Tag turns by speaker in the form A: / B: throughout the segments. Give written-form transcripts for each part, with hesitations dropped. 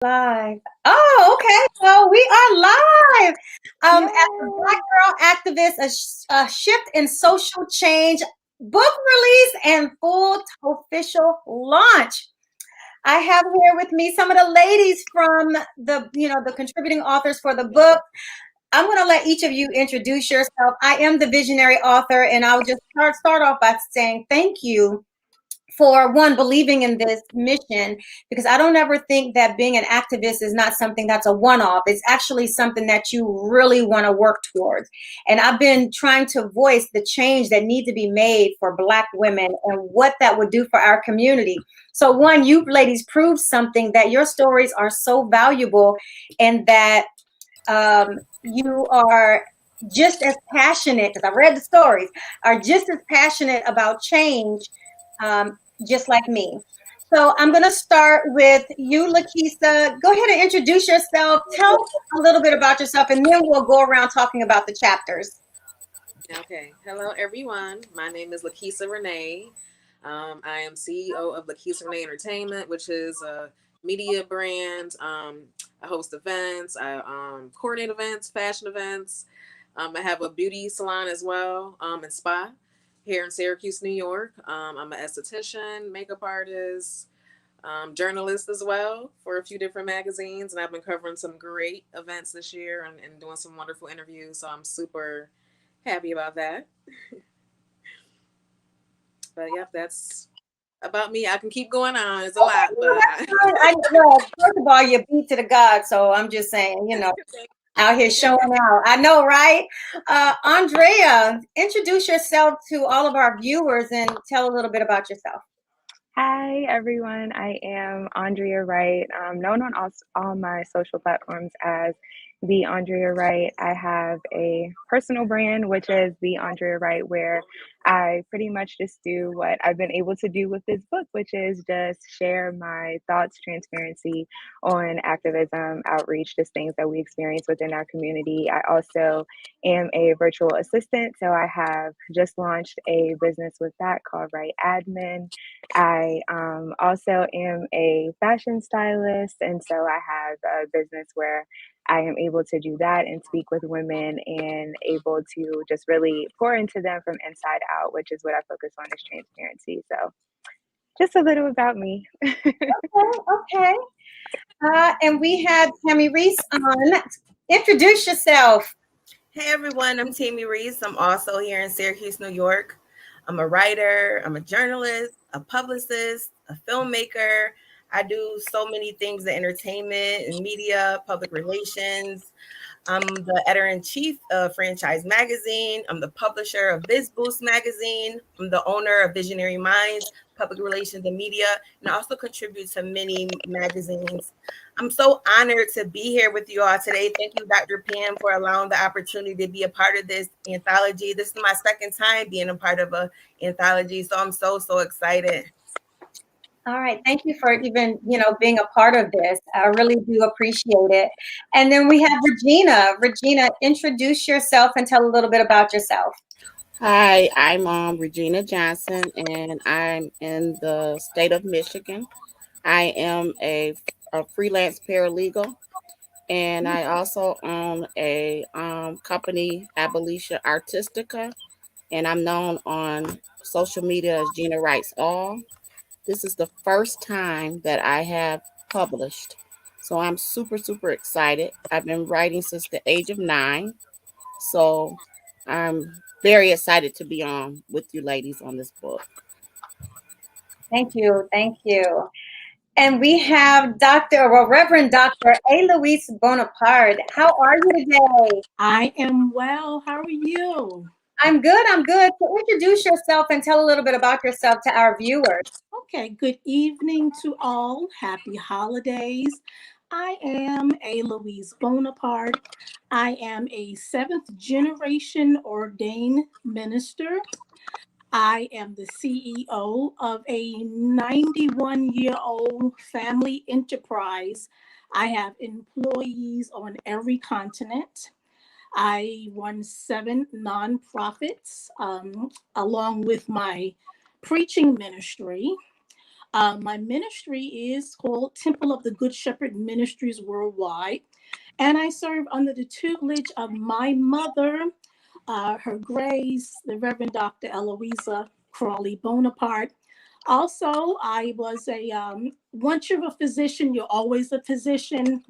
A: Live. Oh, okay. So we are live. As a Black
B: Yay!
A: girl activist, a shift in social change, book release, and full official launch. I have here with me some of the ladies from the contributing authors for the book. I'm going to let each of you introduce yourself. I am the visionary author, and I'll just start off by saying thank you for one believing in this mission, because I don't ever think that being an activist is not something that's a one-off. It's actually something that you really want to work towards. And I've been trying to voice the change that needs to be made for Black women and what that would do for our community. So one, you ladies proved something, that your stories are so valuable, and that you are just as passionate, because I read the stories, are just as passionate about change, um, just like me. So I'm going to start with you, Lakeisha. Go ahead and introduce yourself. Tell us a little bit about yourself, and then we'll go around talking about the chapters.
C: Okay. Hello, everyone. My name is Lakeisha Renee. I am CEO of Lakeisha Renee Entertainment, which is a media brand. I host events. I coordinate events, fashion events. I have a beauty salon as well, and spa here in Syracuse, New York. I'm an esthetician, makeup artist, journalist as well for a few different magazines, and I've been covering some great events this year and doing some wonderful interviews. So I'm super happy about that. But yep, that's about me. I can keep going on. It's a
A: Okay,
C: lot,
A: no,
C: but
A: that's fine. Well, first of all, you beat to the God, so I'm just saying, out here showing out. I know, right? Andrea, introduce yourself to all of our viewers and tell a little bit about yourself.
B: Hi, everyone. I am Andrea Wright, known on all my social platforms as the Andrea Wright. I have a personal brand, which is the Andrea Wright, where I pretty much just do what I've been able to do with this book, which is just share my thoughts, transparency on activism, outreach, just things that we experience within our community. I also am a virtual assistant, so I have just launched a business with that called Wright Admin. I also am a fashion stylist, and so I have a business where I am able to do that and speak with women and able to just really pour into them from inside out, which is what I focus on is transparency. So, just a little about me.
A: Okay. And we had Tammy Reese on. Introduce yourself.
D: Hey everyone, I'm Tammy Reese. I'm also here in Syracuse, New York. I'm a writer, I'm a journalist, a publicist, a filmmaker. I do so many things in entertainment and media, public relations. I'm the editor in chief of Franchise Magazine. I'm the publisher of Biz Boost Magazine. I'm the owner of Visionary Minds, public relations and media, and I also contribute to many magazines. I'm so honored to be here with you all today. Thank you, Dr. Pam, for allowing the opportunity to be a part of this anthology. This is my second time being a part of an anthology, so I'm so excited.
A: All right. Thank you for even, being a part of this. I really do appreciate it. And then we have Regina. Regina, introduce yourself and tell a little bit about yourself.
E: Hi, I'm Regina Johnson, and I'm in the state of Michigan. I am a freelance paralegal, and I also own a company, Abolition Artistica, and I'm known on social media as Gina Writes All. This is the first time that I have published, so I'm super excited. I've been writing since the age of 9, so I'm very excited to be on with you ladies on this book.
A: Thank you. Thank you. And we have Reverend Dr. A. Louise Bonaparte. How are you today?
F: I am well. How are you?
A: I'm good. I'm good. So introduce yourself and tell a little bit about yourself to our viewers.
F: Okay, good evening to all. Happy holidays. I am a Louise Bonaparte. I am a seventh generation ordained minister. I am the CEO of a 91-year-old family enterprise. I have employees on every continent. I run 7 nonprofits along with my preaching ministry. My ministry is called Temple of the Good Shepherd Ministries Worldwide, and I serve under the tutelage of my mother, Her Grace, the Reverend Dr. Eloisa Crawley Bonaparte. Also, I was once you're a physician, you're always a physician.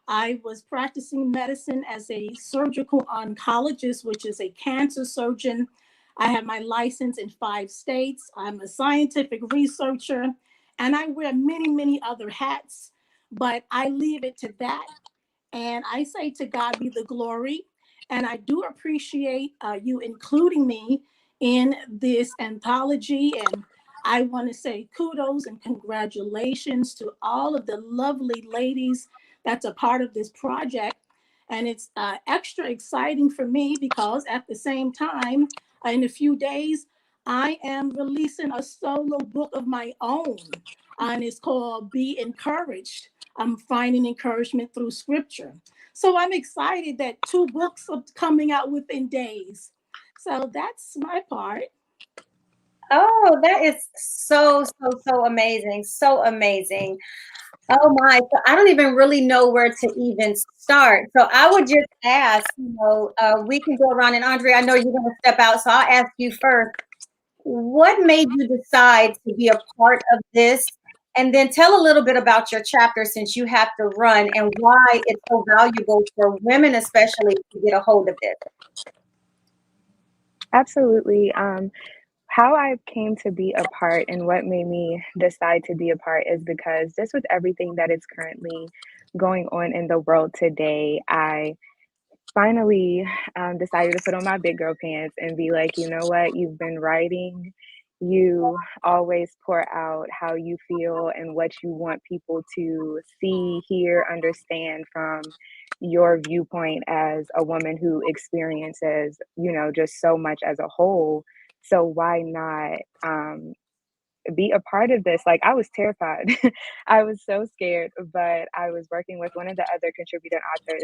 F: I was practicing medicine as a surgical oncologist, which is a cancer surgeon. I have my license in 5 states. I'm a scientific researcher, and I wear many, many other hats, but I leave it to that. And I say to God be the glory. And I do appreciate you including me in this anthology. And I want to say kudos and congratulations to all of the lovely ladies that's a part of this project. And it's extra exciting for me because at the same time, in a few days, I am releasing a solo book of my own. And it's called Be Encouraged. I'm finding encouragement through scripture. So I'm excited that 2 books are coming out within days. So that's my part.
A: Oh, that is so amazing. So amazing. Oh my, so I don't even really know where to even start. So I would just ask, we can go around, and Andrea, I know you're going to step out, so I'll ask you first. What made you decide to be a part of this? And then tell a little bit about your chapter since you have to run and why it's so valuable for women, especially, to get a hold of this.
B: Absolutely. How I came to be a part and what made me decide to be a part is because just with everything that is currently going on in the world today, I finally decided to put on my big girl pants and be like, you know what, you've been writing. You always pour out how you feel and what you want people to see, hear, understand from your viewpoint as a woman who experiences, just so much as a whole. So why not be a part of this? Like, I was terrified. I was so scared, but I was working with one of the other contributing authors,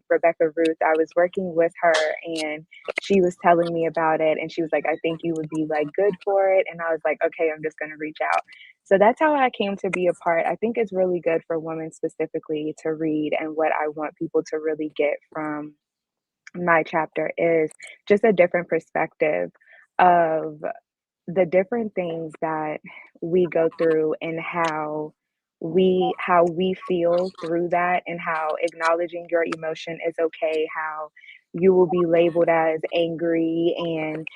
B: Rebecca Ruth. I was working with her and she was telling me about it. And she was like, I think you would be like good for it. And I was like, okay, I'm just going to reach out. So that's how I came to be a part. I think it's really good for women specifically to read. And what I want people to really get from my chapter is just a different perspective of the different things that we go through and how we feel through that, and how acknowledging your emotion is okay, how you will be labeled as angry and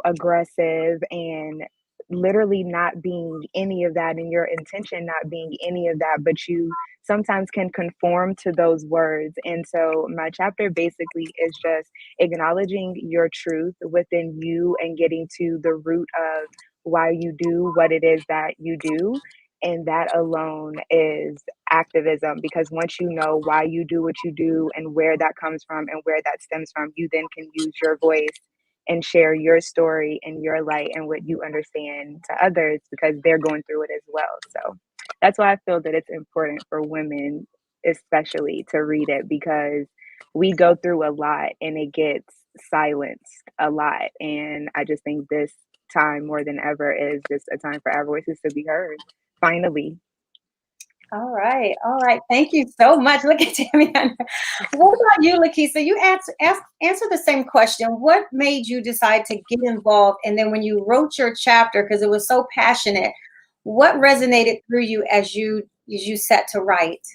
B: aggressive, and literally not being any of that, and your intention not being any of that, but you sometimes can conform to those words. And so my chapter basically is just acknowledging your truth within you and getting to the root of why you do what it is that you do. And that alone is activism, because once you know why you do what you do and where that comes from and where that stems from, you then can use your voice and share your story and your light and what you understand to others, because they're going through it as well. So that's why I feel that it's important for women especially to read it, because we go through a lot and it gets silenced a lot. And I just think this time more than ever is just a time for our voices to be heard. Finally.
A: All right. Thank you so much. Look at Tammy. What about you, Lakeisha? You answer the same question. What made you decide to get involved? And then when you wrote your chapter, because it was so passionate, what resonated through you as you set to write?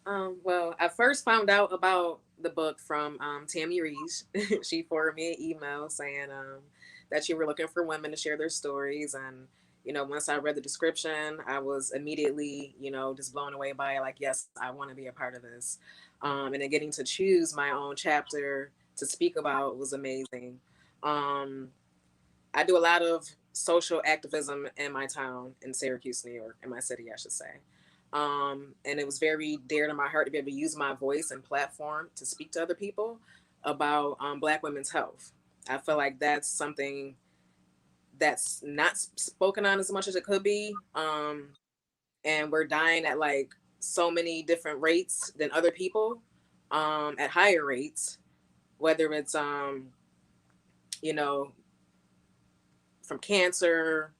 C: Well, I first found out about the book from Tammy Reese. She forwarded me an email saying that you were looking for women to share their stories. And, once I read the description, I was immediately, just blown away by it. Like, yes, I want to be a part of this. And then getting to choose my own chapter to speak about was amazing. Um, I do a lot of social activism in my town, in Syracuse, New York, in my city, I should say. And it was very dear to my heart to be able to use my voice and platform to speak to other people about Black women's health. I feel like that's something that's not spoken on as much as it could be. And we're dying at like so many different rates than other people, at higher rates, whether it's, you know, from cancer,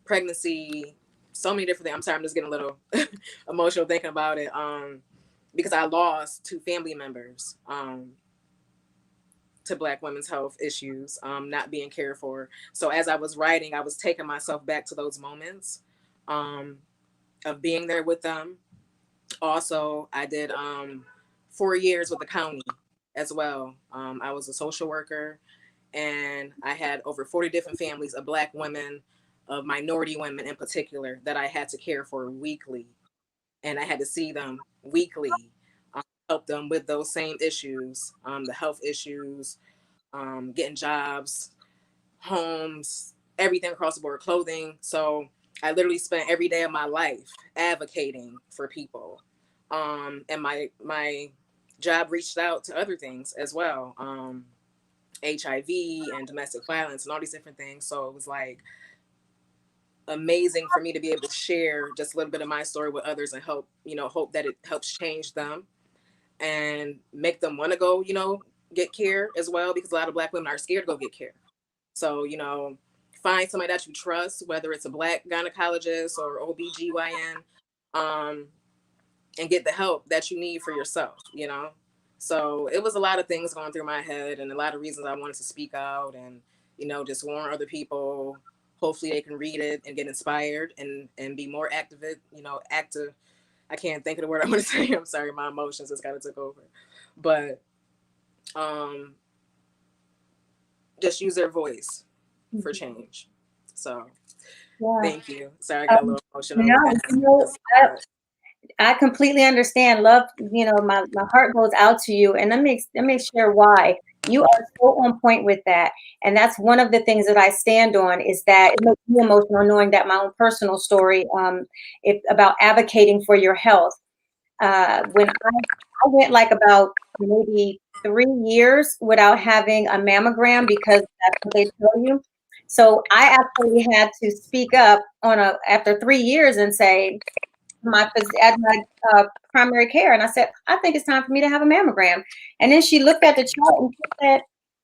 C: pregnancy, so many different things. I'm sorry, I'm just getting a little emotional thinking about it. Because I lost 2 family members to Black women's health issues, not being cared for. So as I was writing, I was taking myself back to those moments of being there with them. Also, I did 4 years with the county as well. I was a social worker, and I had over 40 different families of Black women, of minority women in particular, that I had to care for weekly. And I had to see them weekly, help them with those same issues, the health issues, getting jobs, homes, everything across the board, clothing. So I literally spent every day of my life advocating for people. And my job reached out to other things as well, HIV and domestic violence and all these different things. So it was like amazing for me to be able to share just a little bit of my story with others and hope that it helps change them and make them want to go, get care as well, because a lot of Black women are scared to go get care. So, find somebody that you trust, whether it's a Black gynecologist or OBGYN, and get the help that you need for yourself. So it was a lot of things going through my head and a lot of reasons I wanted to speak out and, just warn other people. Hopefully they can read it and get inspired and be more active, active. I can't think of the word I'm going to say. I'm sorry. My emotions just kind of took over, but, just use their voice for change. So thank you. Sorry, I got a little emotional.
A: I completely understand. Love, my heart goes out to you, and let me share why. You are so on point with that, and that's one of the things that I stand on. Is that it makes me emotional knowing that my own personal story, about advocating for your health. When I went like about maybe 3 years without having a mammogram because that's what they tell you. So I actually had to speak up after 3 years and say at my primary care, and I said, I think it's time for me to have a mammogram. And then she looked at the chart and she said,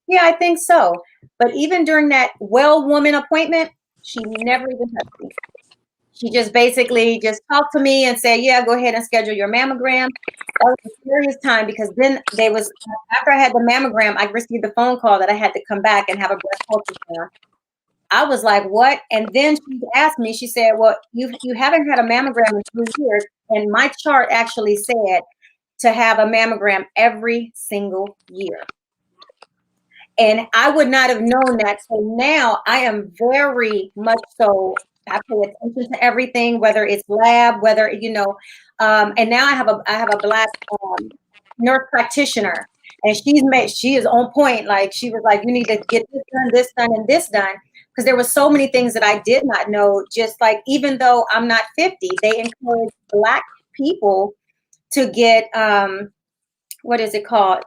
A: yeah, I think so. But even during that well woman appointment, she never even touched me. She just basically just talked to me and said, yeah, go ahead and schedule your mammogram. That was a serious time because then after I had the mammogram, I received the phone call that I had to come back and have a breast ultrasound. I was like, what? And then she asked me, she said, well, you haven't had a mammogram in 2 years. And my chart actually said to have a mammogram every single year. And I would not have known that. So now I am very much so, I pay attention to everything, whether it's lab, whether, and now I have a Black nurse practitioner, and she is on point. Like, she was like, you need to get this done, and this done. Because there were so many things that I did not know. Just like, even though I'm not 50, they encourage Black people to get, what is it called?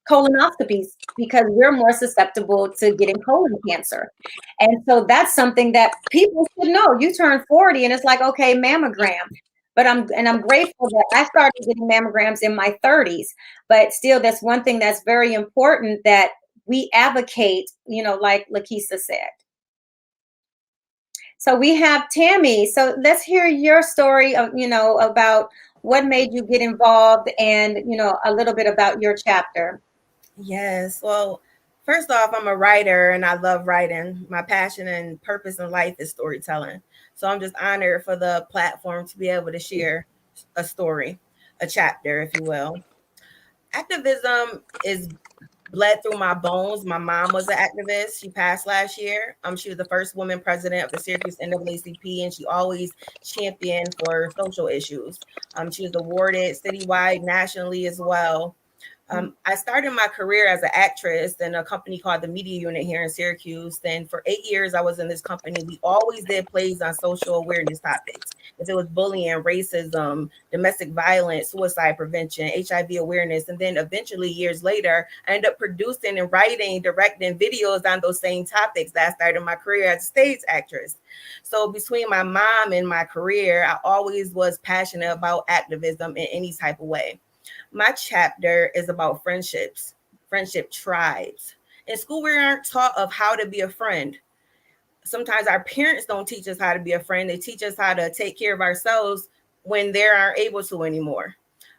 A: Colonoscopies, because we're more susceptible to getting colon cancer. And so that's something that people should know. You turn 40 and it's like, okay, mammogram. But I'm grateful that I started getting mammograms in my 30s. But still, that's one thing that's very important, that we advocate, like Lakeisha said. So we have Tammy. So let's hear your story of, about what made you get involved and, a little bit about your chapter.
D: Yes. Well, first off, I'm a writer and I love writing. My passion and purpose in life is storytelling. So I'm just honored for the platform to be able to share a story, a chapter, if you will. Activism is bled through my bones. My mom was an activist. She passed last year. She was the first woman president of the Syracuse NAACP, and she always championed for social issues. She was awarded citywide, nationally as well. I started my career as an actress in a company called the Media Unit here in Syracuse. Then for 8 years, I was in this company. We always did plays on social awareness topics. If it was bullying, racism, domestic violence, suicide prevention, HIV awareness. And then eventually, years later, I ended up producing and writing, directing videos on those same topics that I started my career as a stage actress. So between my mom and my career, I always was passionate about activism in any type of way. My chapter is about friendships, friendship tribes. In school, we aren't taught of how to be a friend. sometimes our parents don't teach us how to be a friend. They teach us how to take care of ourselves when they aren't able to anymore.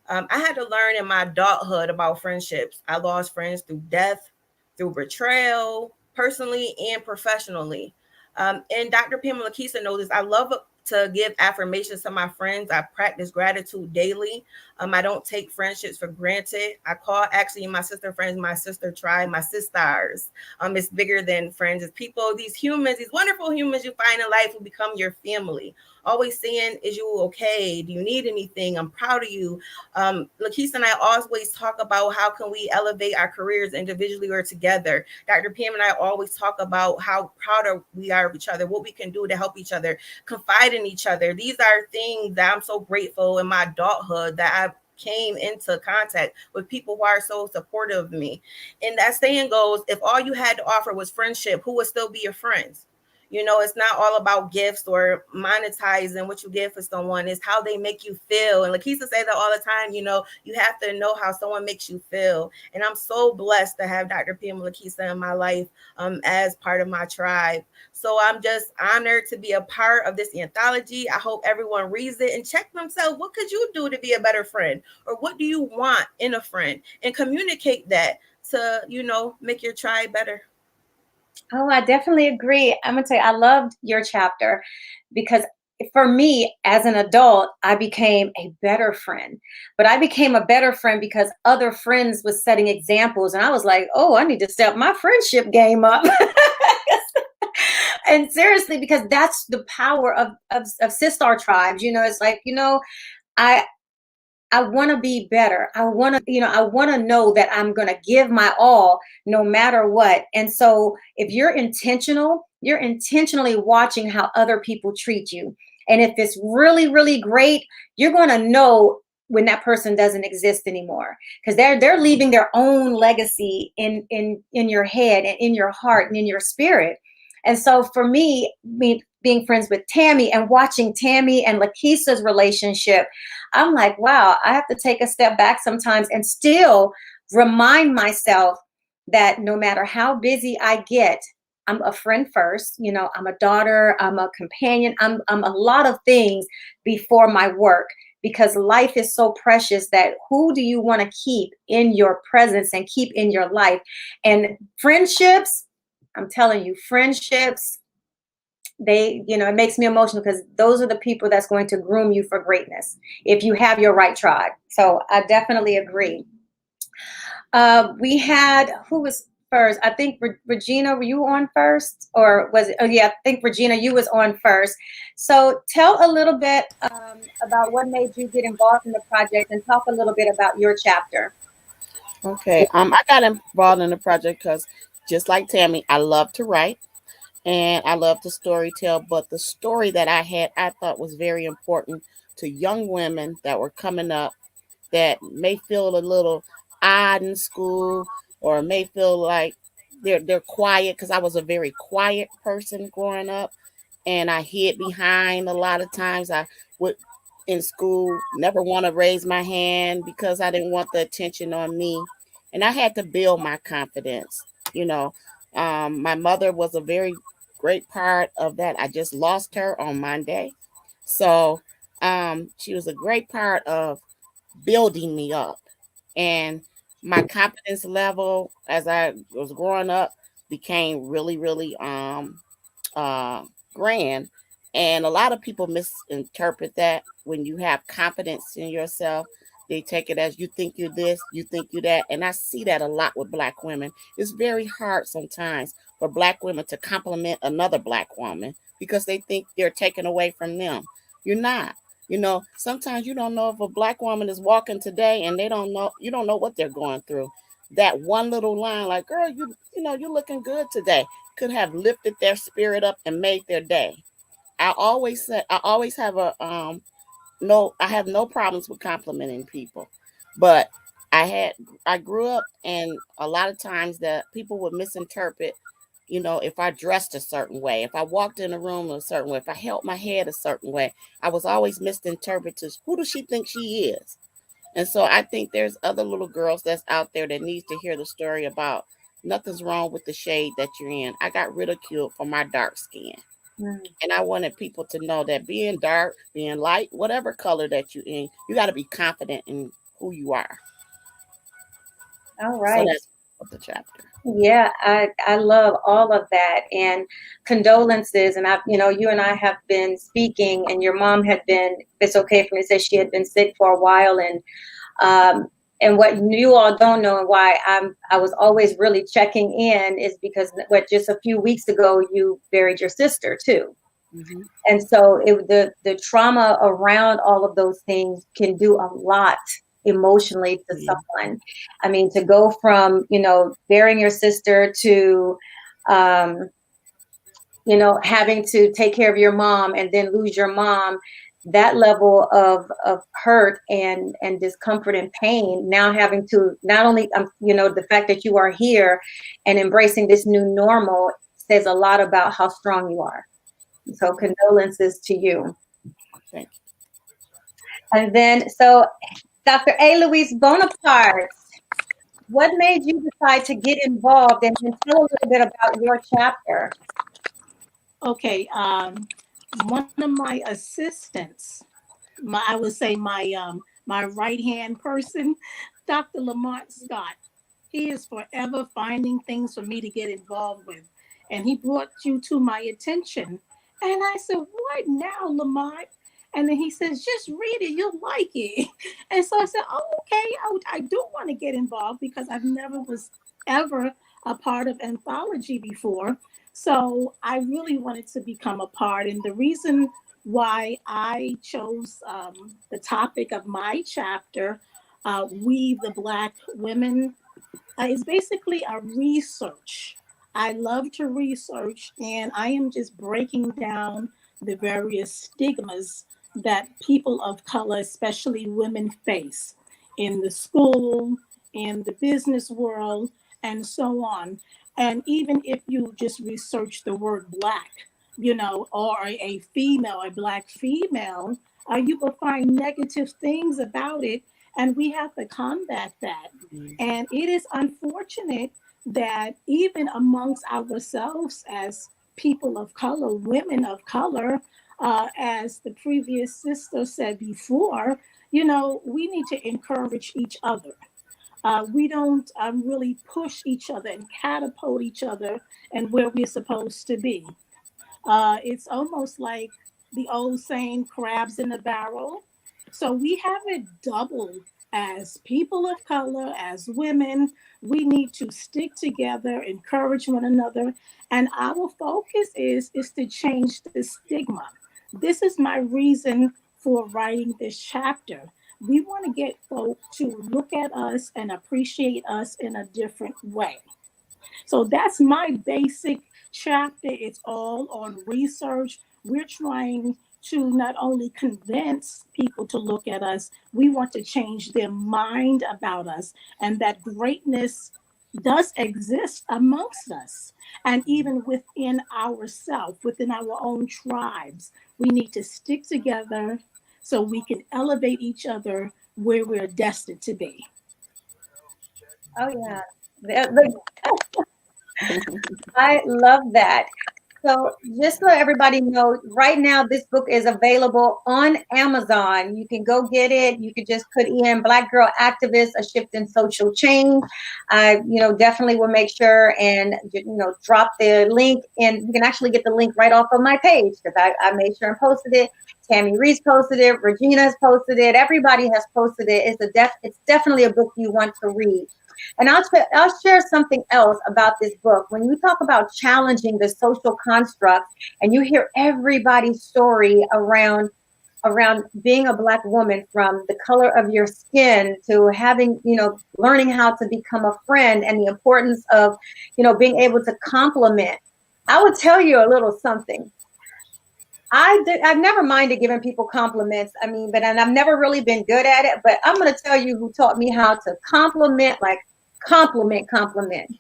D: I had to learn in my adulthood about friendships. I lost friends through death, through betrayal, personally and professionally. And Dr. Pamela Kisa knows this. I love to give affirmations to my friends. I practice gratitude daily. I don't take friendships for granted. I call actually my sister friends, my sister tribe, my sisters. It's bigger than friends. It's people, these humans, these wonderful humans you find in life who become your family. Always saying, is you okay? Do you need anything? I'm proud of you. Lakeisha and I always talk about how can we elevate our careers individually or together. Dr. Pam and I always talk about how proud we are of each other, what we can do to help each other, confide in each other. These are things that I'm so grateful in my adulthood that I came into contact with people who are so supportive of me. And that saying goes, if all you had to offer was friendship, who would still be your friends? It's not all about gifts or monetizing what you give for someone. It's how they make you feel. And Lakeisha says that all the time, you have to know how someone makes you feel. And I'm so blessed to have Dr. P and Lakeisha in my life as part of my tribe. So I'm just honored to be a part of this anthology. I hope everyone reads it and check themselves. What could you do to be a better friend? Or what do you want in a friend? And communicate that to, make your tribe better.
A: Oh, I definitely agree. I'm gonna tell you, I loved your chapter because for me as an adult, I became a better friend. But I became a better friend because other friends was setting examples, and I was like, oh, I need to step my friendship game up. And seriously, because that's the power of sister tribes. It's like, I I want to be better. I want to know that I'm going to give my all no matter what. And so if you're intentional, you're intentionally watching how other people treat you. And if it's really, really great, you're going to know when that person doesn't exist anymore, because they're leaving their own legacy in your head and in your heart and in your spirit. And so for me being friends with Tammy and watching Tammy and Lakeisha's relationship, I'm like, wow, I have to take a step back sometimes and still remind myself that no matter how busy I get, I'm a friend first. I'm a daughter, I'm a companion, I'm a lot of things before my work, because life is so precious that who do you want to keep in your presence and keep in your life? And friendships, I'm telling you, friendships, it makes me emotional because those are the people that's going to groom you for greatness if you have your right tribe. So I definitely agree. We had, who was first? I think Regina, were you on first, or was it? Oh yeah, I think Regina, you was on first. So tell a little bit about what made you get involved in the project, and talk a little bit about your chapter.
E: Okay. I got involved in the project because, just like Tammy, I love to write and I love to story tell. But the story that I had, I thought was very important to young women that were coming up, that may feel a little odd in school, or may feel like they're quiet, because I was a very quiet person growing up, and I hid behind a lot of times. I would in school never want to raise my hand because I didn't want the attention on me, and I had to build my confidence. You know, my mother was a very great part of that. I just lost her on Monday, so she was a great part of building me up, and my confidence level as I was growing up became really, really uh, grand. And a lot of people misinterpret that. When you have confidence in yourself, they take it as, you think you're this, you think you're that. And I see that a lot with Black women. It's very hard sometimes for Black women to compliment another Black woman because they think they're taken away from them. You're not. Sometimes you don't know if a Black woman is walking today, and you don't know what they're going through. That one little line, like, girl, you're looking good today, could have lifted their spirit up and made their day. I always have I have no problems with complimenting people. But I grew up, and a lot of times that people would misinterpret, if I dressed a certain way, if I walked in a room a certain way, if I held my head a certain way, I was always misinterpreted. Who does she think she is? And so I think there's other little girls that's out there that needs to hear the story about nothing's wrong with the shade that you're in. I got ridiculed for my dark skin. And I wanted people to know that being dark, being light, whatever color that you're in, you got to be confident in who you are.
A: All right.
E: So that's the chapter.
A: Yeah, I love all of that, and condolences. And you and I have been speaking, and your mom had been. It's okay for me to say she had been sick for a while, and what you all don't know, and why I was always really checking in, is because just a few weeks ago you buried your sister too. Mm-hmm. And so the trauma around all of those things can do a lot emotionally to someone. I mean, to go from, burying your sister to, having to take care of your mom and then lose your mom, that level of hurt and discomfort and pain, now having to not only, the fact that you are here and embracing this new normal says a lot about how strong you are. So condolences to you.
E: Thank you.
A: And then, so Dr. A. Louise Bonaparte, what made you decide to get involved, and tell a little bit about your chapter?
F: Okay, one of my assistants, I would say my right-hand person, Dr. Lamont Scott, he is forever finding things for me to get involved with. And he brought you to my attention. And I said, what now, Lamont? And then he says, just read it, you'll like it. And so I said, oh, okay, I do want to get involved because I've never was ever a part of anthology before. So I really wanted to become a part. And the reason why I chose the topic of my chapter, We the Black Women, is basically a research. I love to research, and I am just breaking down the various stigmas that people of color, especially women, face in the school, in the business world, and so on. And even if you just research the word Black, or a female, a Black female, you will find negative things about it, and we have to combat that. And it is unfortunate that even amongst ourselves as people of color, women of color, as the previous sister said before, we need to encourage each other. We don't really push each other and catapult each other and where we're supposed to be. It's almost like the old saying, crabs in a barrel. So we have it double. As people of color, as women, we need to stick together, encourage one another. And our focus is to change the stigma. This is my reason for writing this chapter. We want to get folk to look at us and appreciate us in a different way. So that's my basic chapter. It's all on research. We're trying to not only convince people to look at us, we want to change their mind about us, and that greatness does exist amongst us. And even within ourselves, within our own tribes, we need to stick together so we can elevate each other where we're destined to be.
A: Oh, yeah. I love that. So just to let everybody know, right now this book is available on Amazon. You can go get it. You can just put in Black Girl Activist, A Shift in Social Change. I, definitely will make sure and, drop the link. And you can actually get the link right off of my page because I made sure and posted it. Tammy Reese posted it. Regina has posted it. Everybody has posted it. It's definitely a book you want to read. And I'll share something else about this book. When you talk about challenging the social construct, and you hear everybody's story around being a Black woman, from the color of your skin to having, learning how to become a friend, and the importance of, being able to compliment. I would tell you a little something. I've never minded giving people compliments. And I've never really been good at it, but I'm going to tell you who taught me how to compliment, compliment.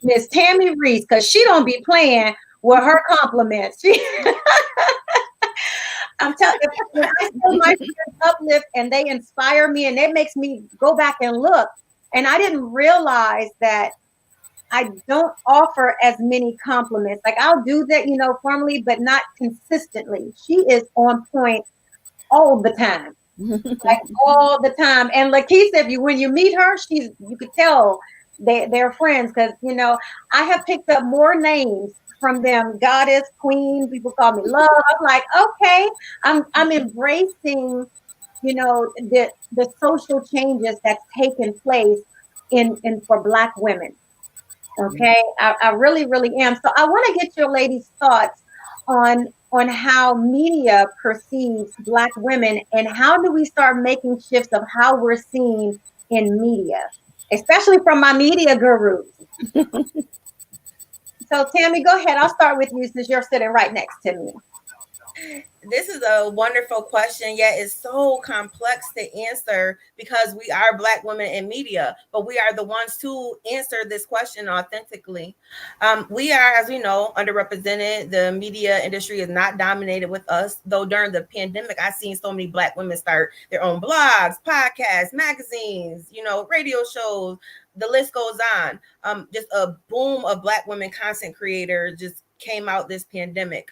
A: Miss Tammy Reese, because she don't be playing with her compliments. I'm telling you, when I feel my friends uplift and they inspire me, and it makes me go back and look. And I didn't realize that I don't offer as many compliments. Like I'll do that, formally, but not consistently. She is on point all the time, like all the time. And Lakeisha, when you meet her, you could tell they're friends because I have picked up more names from them. Goddess, queen, people call me love. I'm like, okay, I'm embracing, the social changes that's taken place in for Black women. Okay, I really, really am. So I want to get your ladies' thoughts on how media perceives Black women and how do we start making shifts of how we're seen in media, especially from my media gurus. So Tammy, go ahead. I'll start with you since you're sitting right next to me.
D: This is a wonderful question, yet it's so complex to answer because we are Black women in media, but we are the ones to answer this question authentically. We are, as we know, underrepresented. The media industry is not dominated with us, though during the pandemic, I've seen so many Black women start their own blogs, podcasts, magazines, radio shows. The list goes on. Just a boom of Black women content creators just came out this pandemic.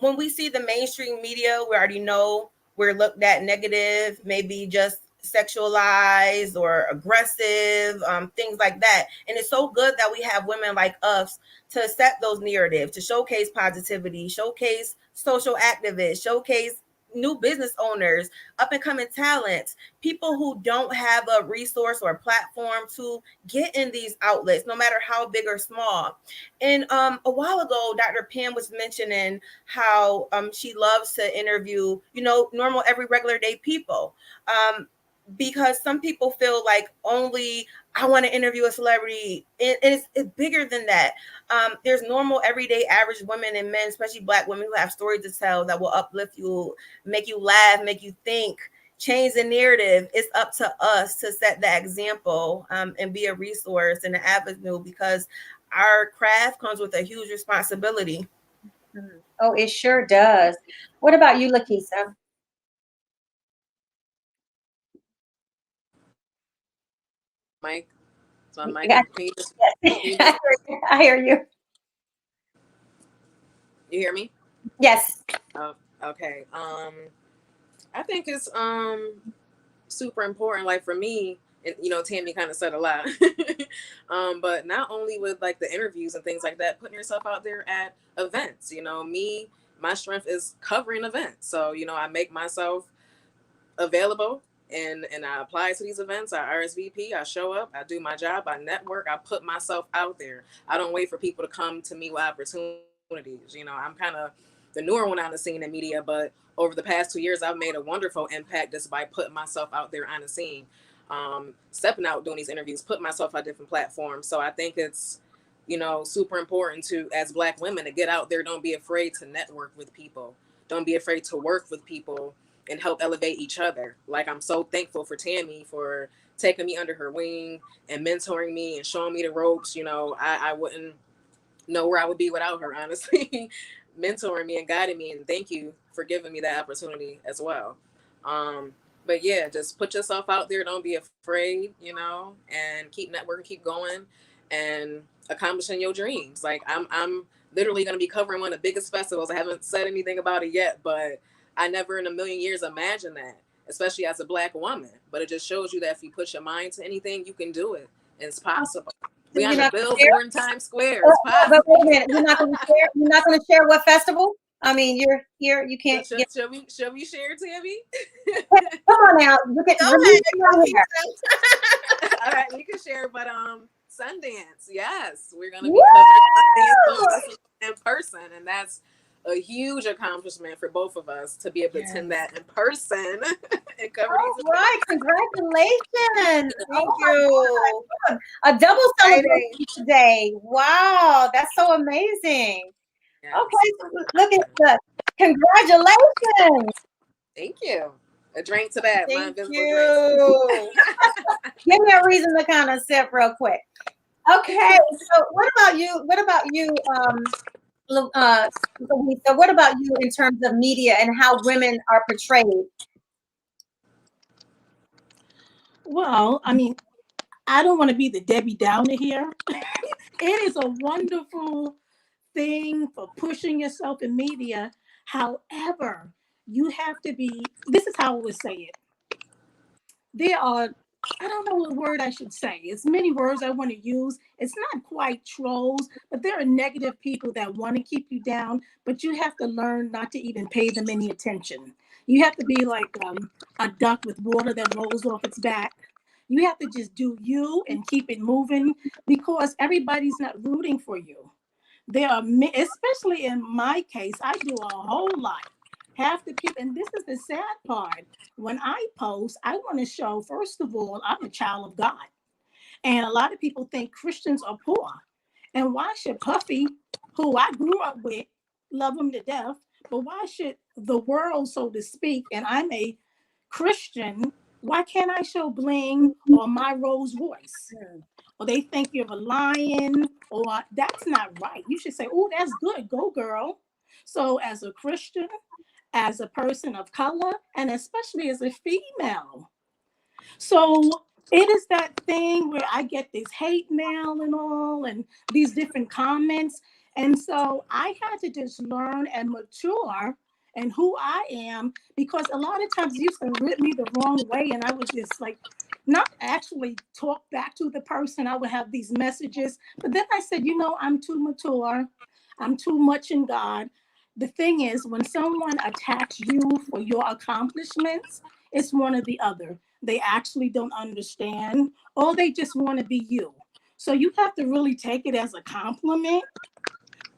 D: When we see the mainstream media, we already know we're looked at negative, maybe just sexualized or aggressive, things like that. And it's so good that we have women like us to set those narratives, to showcase positivity, showcase social activists, showcase new business owners, up and coming talents, people who don't have a resource or a platform to get in these outlets, no matter how big or small. And a while ago, Dr. Pam was mentioning how she loves to interview, normal, every regular day people. Because some people feel like only I want to interview a celebrity. It's bigger than that. There's normal, everyday, average women and men, especially Black women, who have stories to tell that will uplift you, make you laugh, make you think, change the narrative. It's up to us to set the example and be a resource and an avenue, because our craft comes with a huge responsibility.
A: Oh, it sure does. What about you, Lakeisha?
C: Mike. So I'm Mike.
A: Yeah,
C: Can you just,
A: yes. I hear you.
C: you hear me?
A: Yes.
C: Oh, okay. I think it's super important. Like for me, and Tammy kind of said a lot. But not only with like the interviews and things like that, putting yourself out there at events. My strength is covering events. So I make myself available and I apply to these events. I RSVP, I show up, I do my job, I network, I put myself out there. I don't wait for people to come to me with opportunities. I'm kind of the newer one on the scene in media, but over the past 2 years, I've made a wonderful impact just by putting myself out there on the scene, stepping out, doing these interviews, putting myself on different platforms. So I think it's, super important to, as Black women, to get out there. Don't be afraid to network with people. Don't be afraid to work with people and help elevate each other. Like, I'm so thankful for Tammy for taking me under her wing and mentoring me and showing me the ropes. I wouldn't know where I would be without her, honestly, mentoring me and guiding me. And thank you for giving me that opportunity as well. But yeah, just put yourself out there. Don't be afraid, and keep networking, keep going, and accomplishing your dreams. Like I'm literally going to be covering one of the biggest festivals. I haven't said anything about it yet, but I never in a million years imagined that, especially as a Black woman. But it just shows you that if you put your mind to anything, you can do it. It's possible. We on the billboard in Times Square. It's possible.
A: But wait a minute, you're not going to share. You're not going to share what festival? I mean, you're here. You can't.
C: Shall we share, Tammy?
A: Come on now. Look at.
D: Go ahead.
C: All right, we can share, but Sundance, yes, we're gonna be covering Sundance in person, and that's a huge accomplishment for both of us to be able to attend that in person and cover these.
A: Right, congratulations!
D: Thank you.
A: A double celebration today. Wow, that's so amazing.
C: Yes.
A: Okay, so look at the congratulations.
C: Thank you. A drink to that.
D: Thank you.
A: Give me a reason to kind of sip real quick. Okay, so what about you? Louisa, what about you in terms of media and how women are portrayed?
F: Well, I mean, I don't want to be the Debbie Downer here. It is a wonderful thing for pushing yourself in media. However, you have to be, this is how I would say it. There are, I don't know what word I should say. It's many words I want to use. It's not quite trolls, but there are negative people that want to keep you down, but you have to learn not to even pay them any attention. You have to be like a duck with water that rolls off its back. You have to just do you and keep it moving because everybody's not rooting for you. There are, especially in my case, I do a whole lot. Half the people, and this is the sad part. When I post, I want to show, first of all, I'm a child of God. And a lot of people think Christians are poor. And why should Puffy, who I grew up with, love him to death? But why should the world, so to speak, and I'm a Christian, why can't I show bling or my Rolls Royce? Or they think you're a lion, or that's not right. You should say, oh, that's good. Go, girl. So, as a Christian, as a person of color, and especially as a female. So, it is that thing where I get this hate mail and all, and these different comments. And so, I had to just learn and mature and who I am because a lot of times it used to rip me the wrong way, and I was just like, not actually talk back to the person. I would have these messages, but then I said, I'm too mature. I'm too much in God. The thing is, when someone attacks you for your accomplishments, it's one or the other. They actually don't understand, or they just want to be you. So you have to really take it as a compliment.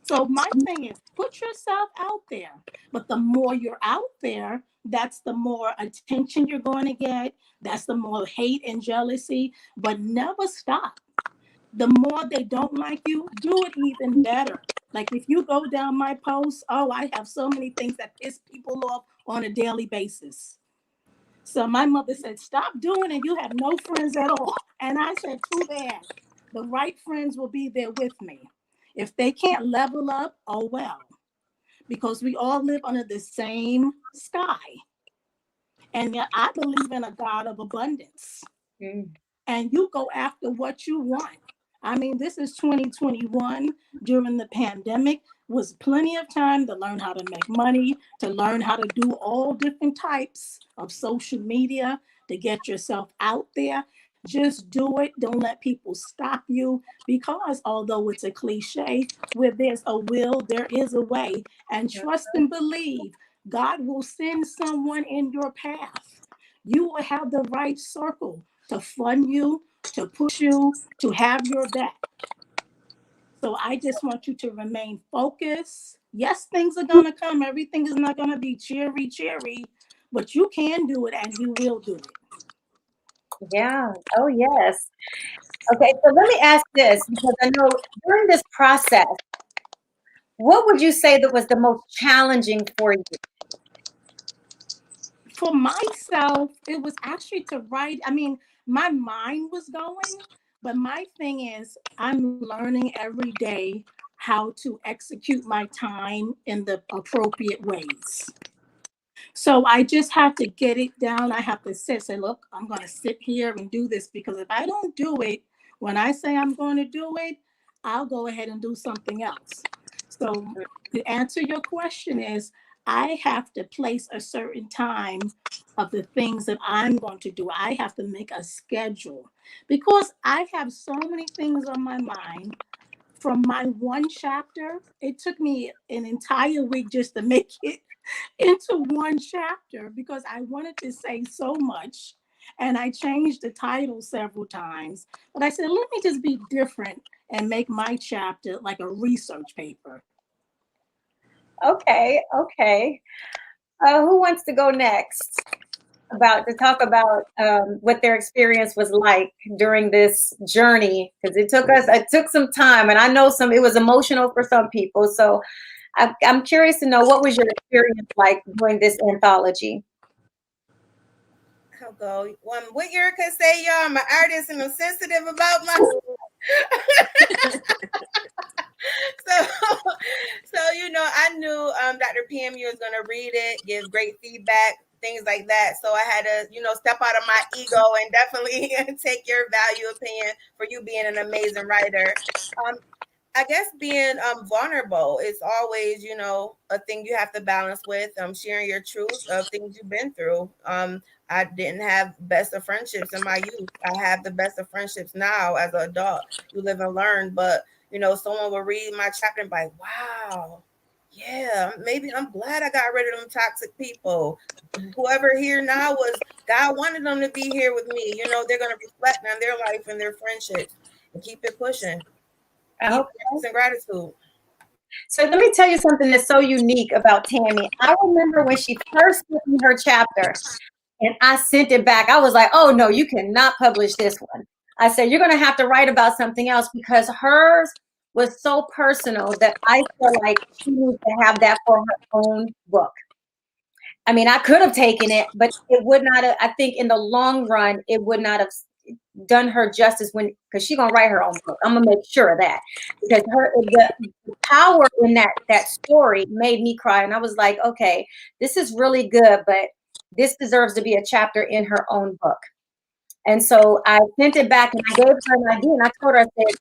F: So my thing is put yourself out there. But the more you're out there, that's the more attention you're going to get. That's the more hate and jealousy. But never stop. The more they don't like you, do it even better. Like if you go down my posts, oh, I have so many things that piss people off on a daily basis. So my mother said, stop doing it. You have no friends at all. And I said, too bad. The right friends will be there with me. If they can't level up, oh well, because we all live under the same sky. And yet I believe in a God of abundance. And you go after what you want. I mean, this is 2021 during the pandemic, was plenty of time to learn how to make money, to learn how to do all different types of social media, to get yourself out there. Just do it. Don't let people stop you because although it's a cliche, where there's a will, there is a way. And trust and believe God will send someone in your path. You will have the right circle to fund you, to push you, to have your back. So I just want you to remain focused. Yes, things are going to come. Everything is not going to be cheery, but you can do it and you will do it.
A: Yeah. Oh, yes. Okay. So let me ask this because I know during this process, what would you say that was the most challenging for you?
F: For myself, it was actually to write. I mean, my mind was going, but my thing is, I'm learning every day how to execute my time in the appropriate ways. So I just have to get it down. I have to say, look, I'm going to sit here and do this because if I don't do it, when I say I'm going to do it, I'll go ahead and do something else. So to answer your question is, I have to place a certain time of the things that I'm going to do. I have to make a schedule because I have so many things on my mind. From my one chapter, it took me an entire week just to make it into one chapter because I wanted to say so much and I changed the title several times. But I said, let me just be different and make my chapter like a research paper.
A: Okay. Okay. Who wants to go next? To talk about what their experience was like during this journey because it took some time, and I know it was emotional for some people. So I'm curious to know what was your experience like during this anthology.
D: I'll go. What Erica say, y'all? I'm an artist and I'm sensitive about my. So I knew Dr. PMU was going to read it, give great feedback. things like that. So I had to, step out of my ego and definitely take your value opinion for you being an amazing writer. I guess being vulnerable is always, a thing you have to balance with. Sharing your truth of things you've been through. I didn't have best of friendships in my youth. I have the best of friendships now as an adult. You live and learn, but someone will read my chapter and be like, wow, yeah, maybe I'm glad I got rid of them toxic people. Whoever here now was, God wanted them to be here with me. They're going to reflect on their life and their friendships and keep it pushing. Keep practicing gratitude.
A: So let me tell you something that's so unique about Tammy. I remember when she first sent me her chapter and I sent it back. I was like, oh no, you cannot publish this one. I said, you're going to have to write about something else, because hers was so personal that I feel like she needs to have that for her own book. I mean, I could have taken it, but it would not have, I think in the long run, it would not have done her justice, because she's gonna write her own book. I'm gonna make sure of that, because the power in that story made me cry, and I was like, okay, this is really good, but this deserves to be a chapter in her own book. And so I sent it back and I gave her an idea, and I told her, I said,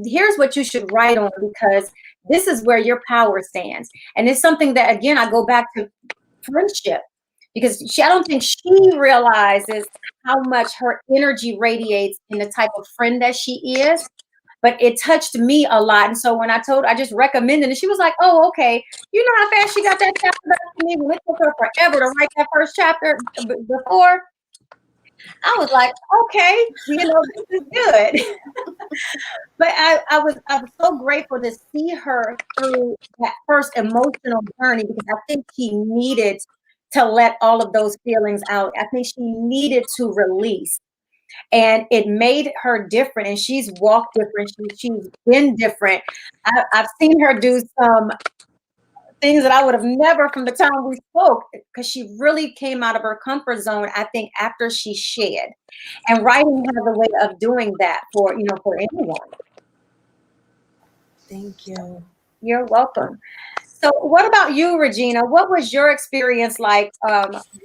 A: here's what you should write on, because this is where your power stands. And it's something that, again, I go back to friendship, because I don't think she realizes how much her energy radiates in the type of friend that she is. But it touched me a lot. And so when I just recommended it, and she was like, oh, okay. You know how fast she got that chapter back to me? When it took her forever to write that first chapter before. I was like, okay, this is good. But I was so grateful to see her through that first emotional journey, because I think she needed to let all of those feelings out. I think she needed to release, and it made her different. And she's walked different. She's been different. I've seen her do some things that I would have never, from the time we spoke, because she really came out of her comfort zone, I think, after she shed. And writing has a way of doing that for anyone.
D: Thank you.
A: You're welcome. So what about you, Regina? What was your experience like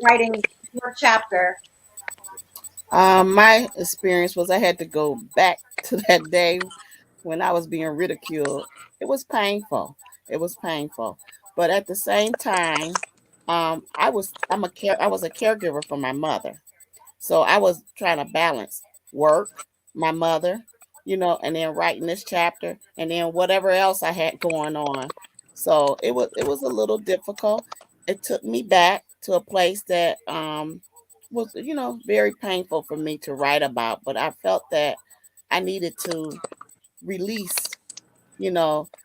A: writing your chapter?
E: My experience was I had to go back to that day when I was being ridiculed. It was painful. It was painful. But at the same time, I was a caregiver for my mother. So I was trying to balance work, my mother, and then writing this chapter, and then whatever else I had going on. So it was a little difficult. It took me back to a place that was very painful for me to write about, but I felt that I needed to release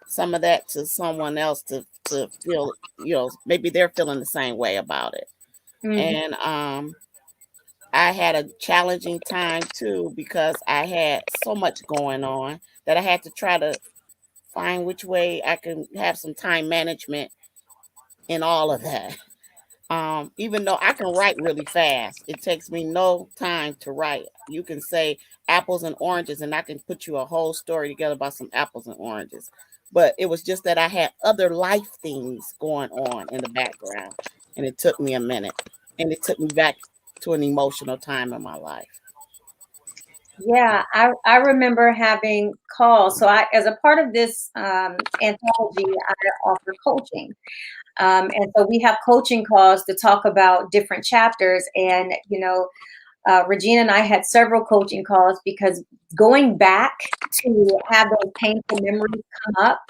E: some of that to someone else to feel, maybe they're feeling the same way about it.
A: Mm-hmm.
E: And I had a challenging time too, because I had so much going on that I had to try to find which way I can have some time management in all of that. Even though I can write really fast, it takes me no time to write. You can say apples and oranges, and I can put you a whole story together about some apples and oranges. But it was just that I had other life things going on in the background, and it took me a minute, and it took me back to an emotional time in my life.
A: Yeah, I remember having calls. So as a part of this anthology, I offer coaching. And so we have coaching calls to talk about different chapters. And, Regina and I had several coaching calls, because going back to have those painful memories come up,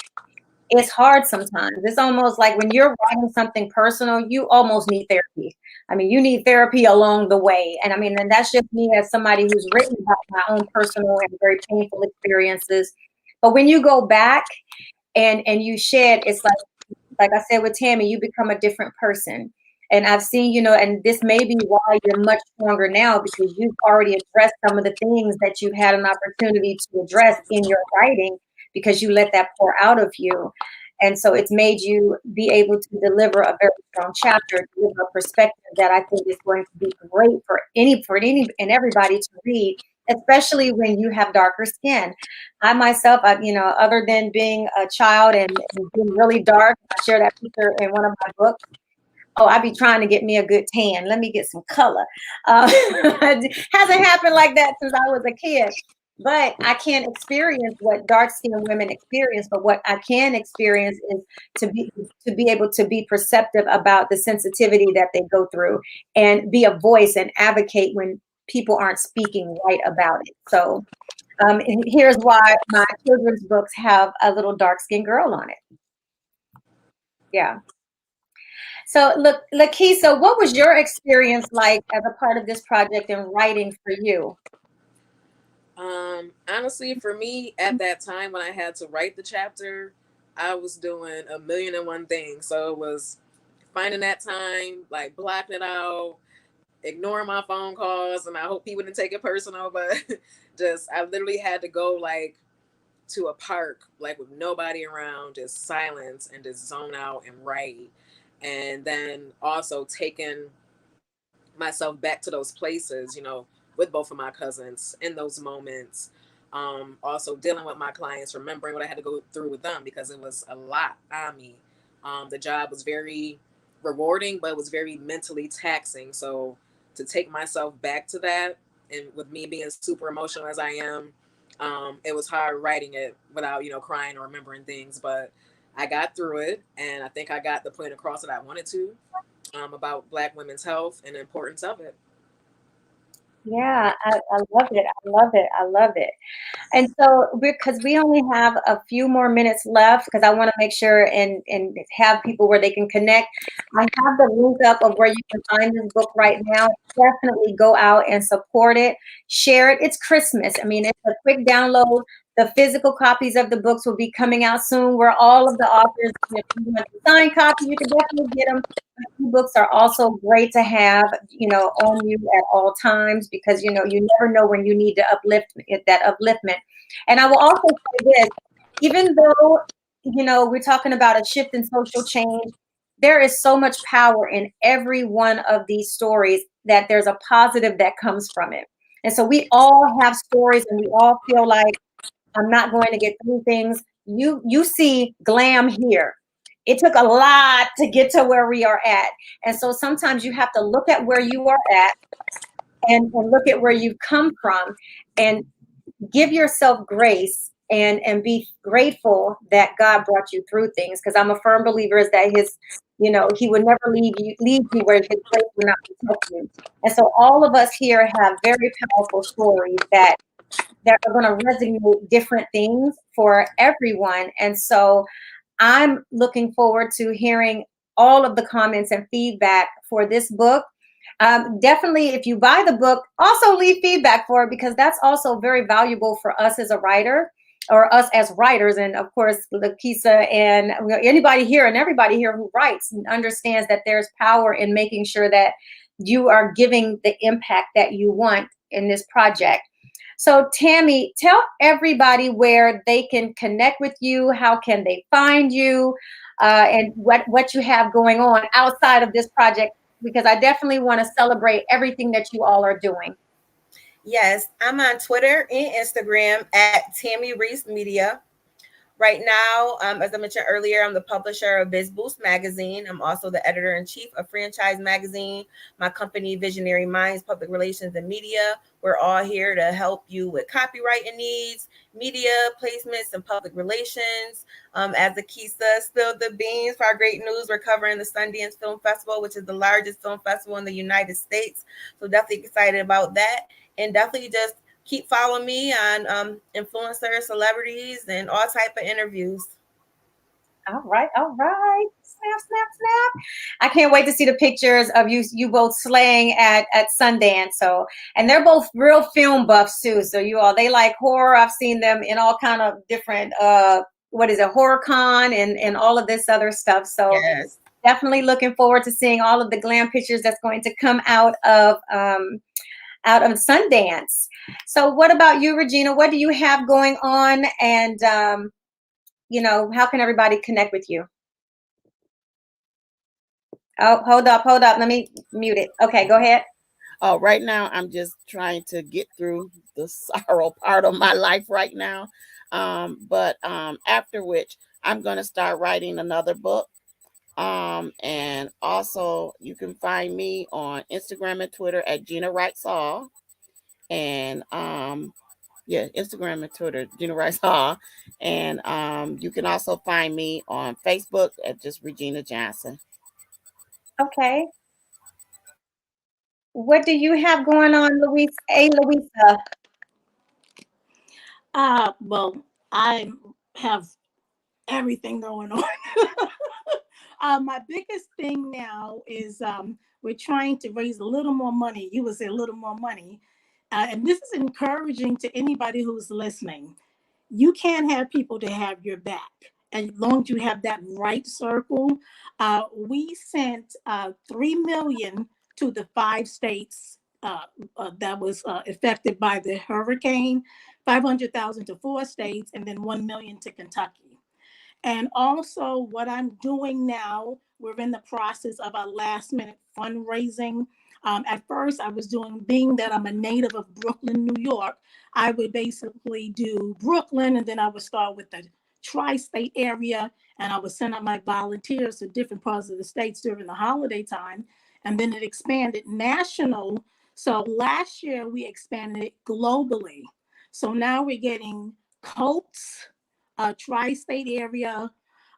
A: it's hard sometimes. It's almost like when you're writing something personal, you almost need therapy. I mean, you need therapy along the way. And I mean, and that's just me as somebody who's written about my own personal and very painful experiences. But when you go back and you shed, it's like I said with Tammy, you become a different person. And I've seen, and this may be why you're much stronger now, because you've already addressed some of the things that you had an opportunity to address in your writing, because you let that pour out of you. And so it's made you be able to deliver a very strong chapter, deliver a perspective that I think is going to be great for any and everybody to read, especially when you have darker skin. I myself, other than being a child and being really dark, I share that picture in one of my books. oh, I be trying to get me a good tan. Let me get some color. Hasn't happened like that since I was a kid. But I can't experience what dark-skinned women experience. But what I can experience is to be able to be perceptive about the sensitivity that they go through, and be a voice and advocate when people aren't speaking right about it. So and here's why my children's books have a little dark-skinned girl on it. Yeah. So look, Lakeisha, what was your experience like as a part of this project and writing for you?
C: Honestly, for me, at that time when I had to write the chapter, I was doing a million and one things. So it was finding that time, like blocking it out, ignoring my phone calls, and I hope people didn't take it personal, but just I literally had to go like to a park, like with nobody around, just silence and just zone out and write. And then also taking myself back to those places, with both of my cousins in those moments. Also dealing with my clients, remembering what I had to go through with them because it was a lot on me. The job was very rewarding, but it was very mentally taxing. So to take myself back to that, and with me being super emotional as I am, it was hard writing it without, crying or remembering things. But I got through it, and I think I got the point across that I wanted to, about Black women's health and the importance of it.
A: Yeah, I love it. I love it. I love it. And so, because we only have a few more minutes left, because I want to make sure and have people where they can connect. I have the link up of where you can find this book right now. Definitely go out and support it, share it. It's Christmas. I mean, it's a quick download. The physical copies of the books will be coming out soon, where all of the authors, if you want a signed copy, you can definitely get them. Books are also great to have, on you at all times, because you never know when you need to that upliftment. And I will also say this, even though we're talking about a shift in social change, there is so much power in every one of these stories that there's a positive that comes from it. And so we all have stories, and we all feel like, I'm not going to get through things. You see glam here. It took a lot to get to where we are at. And so sometimes you have to look at where you are at, and look at where you've come from, and give yourself grace, and be grateful that God brought you through things. Because I'm a firm believer is that he would never leave you where his grace would not protect you. And so all of us here have very powerful stories that are going to resonate different things for everyone. And so I'm looking forward to hearing all of the comments and feedback for this book. Definitely, if you buy the book, also leave feedback for it, because that's also very valuable for us as a writer, or us as writers. And of course, Lakeisha and anybody here and everybody here who writes understands that there's power in making sure that you are giving the impact that you want in this project. So Tammy, tell everybody where they can connect with you. How can they find you, and what you have going on outside of this project? Because I definitely want to celebrate everything that you all are doing.
D: Yes, I'm on Twitter and Instagram at Tammy Reese Media. Right now, as I mentioned earlier, I'm the publisher of Biz Boost Magazine. I'm also the editor-in-chief of Franchise Magazine. My company, Visionary Minds, Public Relations and Media. We're all here to help you with copywriting needs, media placements, and public relations. As Akisa spilled the beans for our great news, we're covering the Sundance Film Festival, which is the largest film festival in the United States. So definitely excited about that. And definitely just keep following me on influencers, celebrities, and all type of interviews.
A: All right. Snap, snap, snap. I can't wait to see the pictures of you both slaying at Sundance. So, and they're both real film buffs too. So they like horror. I've seen them in all kind of different horror con and all of this other stuff. So
D: yes,
A: definitely looking forward to seeing all of the glam pictures that's going to come out of Sundance. So what about you, Regina? What do you have going on? And, how can everybody connect with you? Oh, hold up. Let me mute it. Okay, go ahead.
E: Oh, right now I'm just trying to get through the sorrow part of my life right now. But after which I'm going to start writing another book. And also you can find me on Instagram and Twitter at Gina Writes All. And Instagram and Twitter, Gina Writes All. And you can also find me on Facebook at just Regina Johnson.
A: Okay. What do you have going on, Louisa?
F: Well, I have everything going on. My biggest thing now is we're trying to raise a little more money. You would say a little more money. And this is encouraging to anybody who's listening. You can't have people to have your back. And as long as you have that right circle, we sent 3 million to the 5 states that was affected by the hurricane, 500,000 to 4 states, and then 1 million to Kentucky. And also, what I'm doing now, we're in the process of a last minute fundraising. At first, I was doing, being that I'm a native of Brooklyn, New York, I would basically do Brooklyn, and then I would start with the tri-state area, and I would send out my volunteers to different parts of the states during the holiday time. And then it expanded national. So last year, we expanded it globally. So now we're getting coats, tri-state area,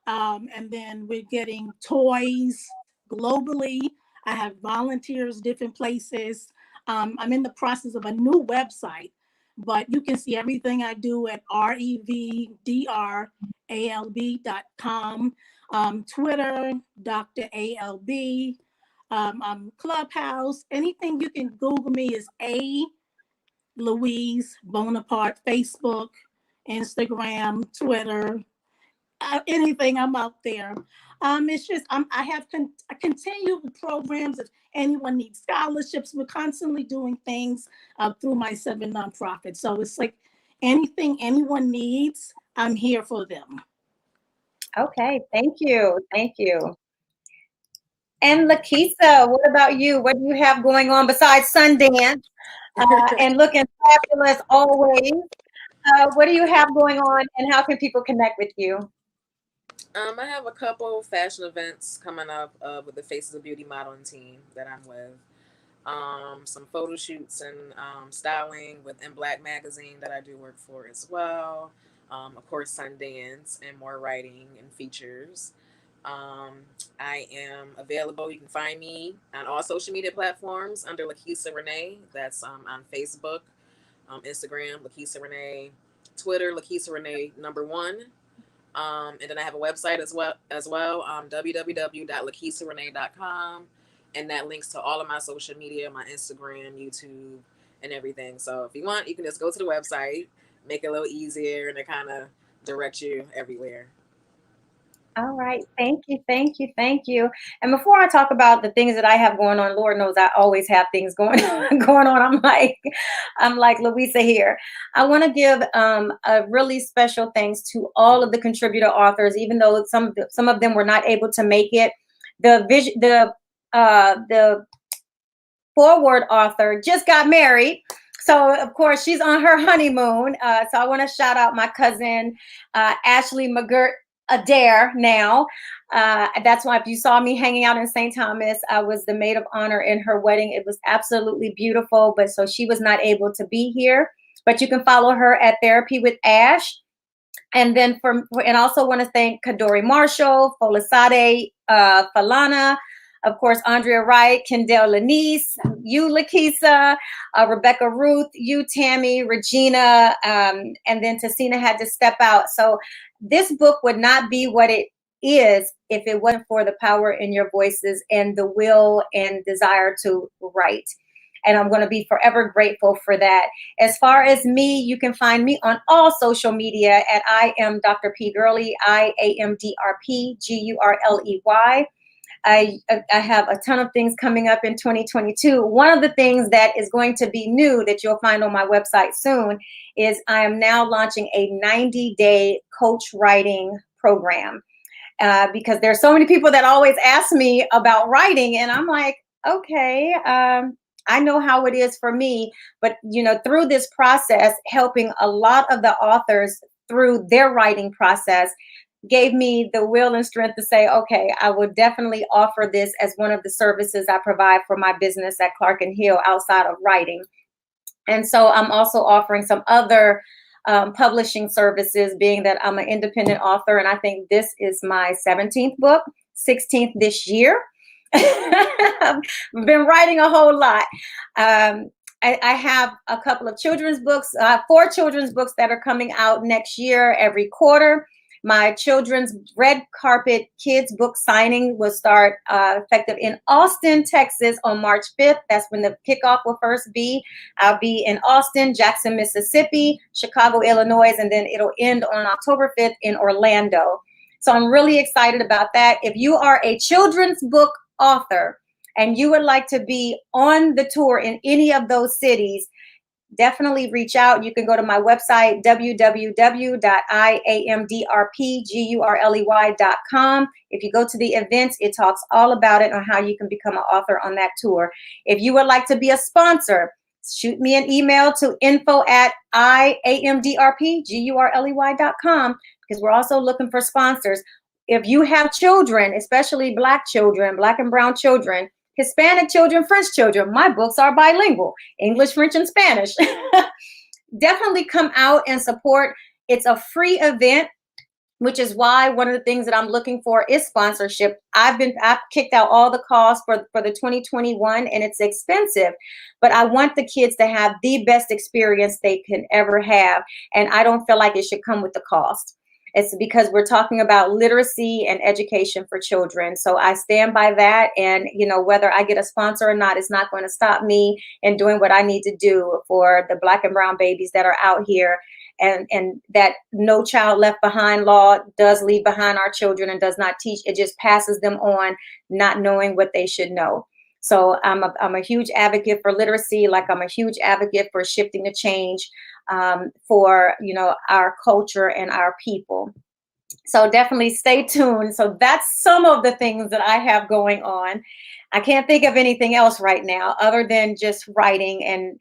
F: and then we're getting toys globally. I have volunteers different places. I'm in the process of a new website, but you can see everything I do at revdralb.com. Twitter, Dr. ALB, Clubhouse, anything you can Google me is A Louise Bonaparte, Facebook, Instagram, Twitter, anything, I'm out there. It's just I have continued programs. If anyone needs scholarships, we're constantly doing things through my 7 nonprofits. So it's like anything anyone needs, I'm here for them.
A: Okay, thank you. Thank you. And Lakeisha, what about you? What do you have going on besides Sundance and looking fabulous always? What do you have going on, and how can people connect with you?
C: I have a couple fashion events coming up with the Faces of Beauty modeling team that I'm with. Some photo shoots and styling with In Black magazine that I do work for as well. Of course, Sundance and more writing and features. I am available. You can find me on all social media platforms under Lakeisha Renee. That's on Facebook, Instagram, Lakeisha Renee, Twitter, Lakeisha Renee #1. And then I have a website as well, www.lakeisharenee.com. And that links to all of my social media, my Instagram, YouTube, and everything. So if you want, you can just go to the website, make it a little easier, and it kind of direct you everywhere.
A: All right. Thank you. Thank you. Thank you. And before I talk about the things that I have going on, Lord knows I always have things going on. I'm like Louisa here. I want to give a really special thanks to all of the contributor authors, even though some of them were not able to make it. The forward author just got married. So, of course, she's on her honeymoon. So I want to shout out my cousin, Ashley McGirt Adair now. That's why if you saw me hanging out in St. Thomas, I was the maid of honor in her wedding. It was absolutely beautiful. But so she was not able to be here. But you can follow her at Therapy with Ash. And then and also want to thank Kadori Marshall, Folasade Falana, of course, Andrea Wright, Kendall Lanice, you, Lakeisha, Rebecca Ruth, you, Tammy, Regina, and then Tessina had to step out. So this book would not be what it is if it wasn't for the power in your voices and the will and desire to write. And I'm going to be forever grateful for that. As far as me, you can find me on all social media at I am Dr. P. Gurley, IAMDRP GURLEY. I have a ton of things coming up in 2022. One of the things that is going to be new that you'll find on my website soon is I am now launching a 90-day coach writing program because there's so many people that always ask me about writing, and I'm like, okay, I know how it is for me, but through this process, helping a lot of the authors through their writing process, gave me the will and strength to say, okay, I will definitely offer this as one of the services I provide for my business at Clark and Hill outside of writing. And so I'm also offering some other publishing services, being that I'm an independent author. And I think this is my 17th book, 16th this year. I've been writing a whole lot. I have a couple of children's books, 4 children's books that are coming out next year every quarter. My children's red carpet kids book signing will start effective in Austin, Texas on March 5th. That's when the kickoff will first be. I'll be in Austin, Jackson, Mississippi, Chicago, Illinois, and then it'll end on October 5th in Orlando. So I'm really excited about that. If you are a children's book author and you would like to be on the tour in any of those cities, definitely reach out. You can go to my website, www.iamdrpgurley.com. If you go to the events, it talks all about it on how you can become an author on that tour. If you would like to be a sponsor, shoot me an email to info@iamdrpgurley.com, because we're also looking for sponsors. If you have children, especially Black children, Black and brown children, Hispanic children, French children, my books are bilingual, English, French, and Spanish. Definitely come out and support. It's a free event, which is why one of the things that I'm looking for is sponsorship. I've kicked out all the costs for the 2021, and it's expensive, but I want the kids to have the best experience they can ever have. And I don't feel like it should come with the cost. It's because we're talking about literacy and education for children. So I stand by that. And, you know, whether I get a sponsor or not, it's not going to stop me in doing what I need to do for the Black and brown babies that are out here. And that No Child Left Behind law does leave behind our children and does not teach. It just passes them on, not knowing what they should know. So I'm a huge advocate for literacy, like I'm a huge advocate for shifting the change for, you know, our culture and our people. So definitely stay tuned. So that's some of the things that I have going on. I can't think of anything else right now other than just writing, and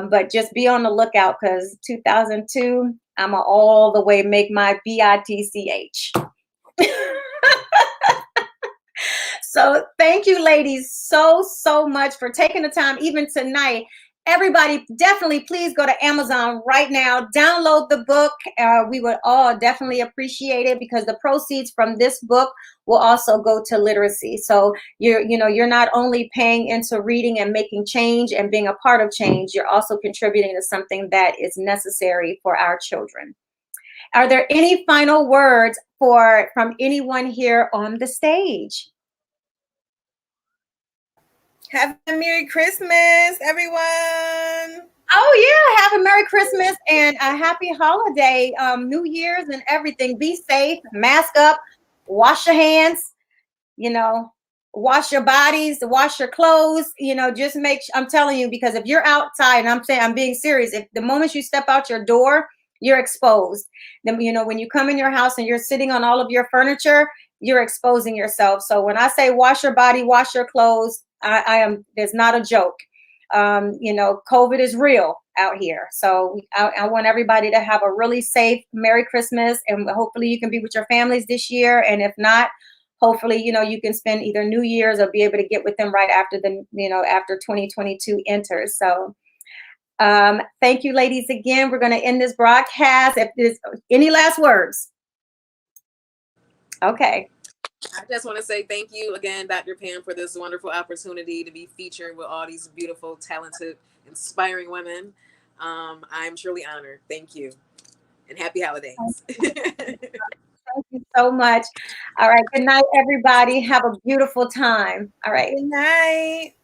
A: but just be on the lookout, because 2002, I'm all the way make my BITCH. So thank you, ladies, so much for taking the time, even tonight. Everybody, definitely please go to Amazon right now, download the book. We would all definitely appreciate it, because the proceeds from this book will also go to literacy. So you're not only paying into reading and making change and being a part of change, you're also contributing to something that is necessary for our children. Are there any final words from anyone here on the stage?
D: Have a Merry Christmas, everyone.
A: Oh yeah, have a Merry Christmas and a happy holiday, New Year's and everything. Be safe, mask up, wash your hands, you know, wash your bodies, wash your clothes, you know, just I'm telling you, because if you're outside, and I'm being serious, if the moment you step out your door, you're exposed. Then, you know, when you come in your house and you're sitting on all of your furniture, you're exposing yourself. So when I say wash your body, wash your clothes, there's not a joke. You know, COVID is real out here. So I want everybody to have a really safe Merry Christmas, and hopefully you can be with your families this year. And if not, hopefully, you know, you can spend either New Year's or be able to get with them right after after 2022 enters. So thank you, ladies, again. We're going to end this broadcast. If there's any last words. Okay.
C: I just want to say thank you again, Dr. Pam, for this wonderful opportunity to be featured with all these beautiful, talented, inspiring women. I'm truly honored. Thank you. And happy holidays.
A: Thank you so much. All right. Good night, everybody. Have a beautiful time. All right.
D: Good night.